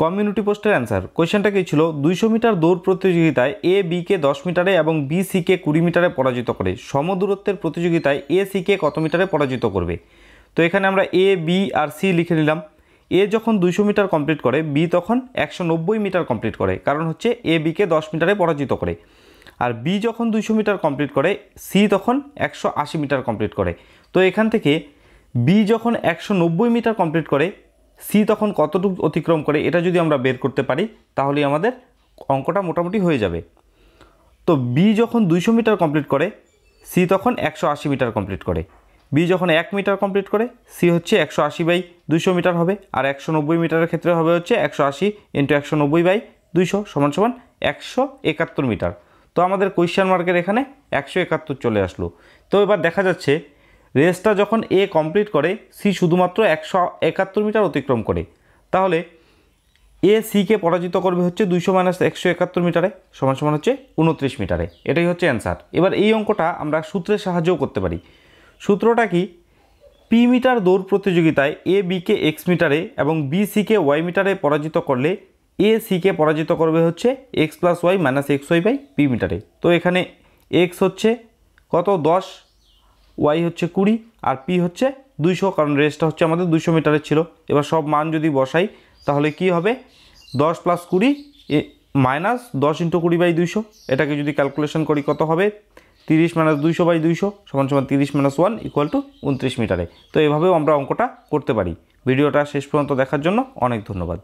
Community পোস্টের answer. কোয়েশ্চেনটা কী ছিল, 200 মিটার দৌড় প্রতিযোগিতায় এ বিকে 10 মিটারে এবং বি সিকে 20 মিটারে পরাজিত করে সমদূরত্বের প্রতিযোগিতায় এ সিকে কত মিটারে পরাজিত করবে। তো এখানে আমরা এ বি আর সি লিখে নিলাম। এ যখন 200 মিটার কমপ্লিট করে, বি তখন 190 মিটার কমপ্লিট করে, কারণ হচ্ছে এ বিকে 10 মিটারে পরাজিত করে। আর বি যখন 200 মিটার কমপ্লিট করে, সি তখন 180 মিটার কমপ্লিট করে। তো এখান থেকে বি যখন 190 মিটার কমপ্লিট করে, সি তখন কতটুকু অতিক্রম করে, এটা যদি আমরা বের করতে পারি তাহলেই আমাদের অঙ্কটা মোটামুটি হয়ে যাবে। তো বি যখন 200 মিটার কমপ্লিট করে, সি তখন 180 মিটার কমপ্লিট করে। বি যখন 1 মিটার কমপ্লিট করে, সি হচ্ছে 180/200 মিটার হবে, আর 190 মিটারের ক্ষেত্রে হবে হচ্ছে 180 × 190/200 সমান 171 মিটার। তো আমাদের কোয়েশ্চেন মার্কের এখানে 171 চলে আসলো। তো এবার দেখা যাচ্ছে রেসটা যখন এ কমপ্লিট করে, সি শুধুমাত্র 171 মিটার অতিক্রম করে, তাহলে এ সিকে পরাজিত করবে হচ্ছে 200 - 171 মিটারে সমান হচ্ছে 29 মিটারে। এটাই হচ্ছে অ্যান্সার। এবার এই অঙ্কটা আমরা সূত্রের সাহায্যেও করতে পারি। সূত্রটা কি, পি মিটার দৌড় প্রতিযোগিতায় এ বিকে এক্স মিটারে এবং বি সিকে ওয়াই মিটারে পরাজিত করলে এ সিকে পরাজিত করবে হচ্ছে x + y - xy/পি মিটারে। তো এখানে এক্স হচ্ছে কত 10, ওয়াই হচ্ছে 20 আর পি হচ্ছে 200, কারণ রেসটা হচ্ছে আমাদের 200 মিটারের ছিল। এবার সব মান যদি বসাই তাহলে কি হবে, 10 + 20 - 10 × 20/200। এটাকে যদি ক্যালকুলেশন করি কত হবে, 30 - 200/200 সমান 30 - 1 = 29 মিটারে। তো এভাবেও আমরা অঙ্কটা করতে পারি। ভিডিওটা শেষ পর্যন্ত দেখার জন্য অনেক ধন্যবাদ।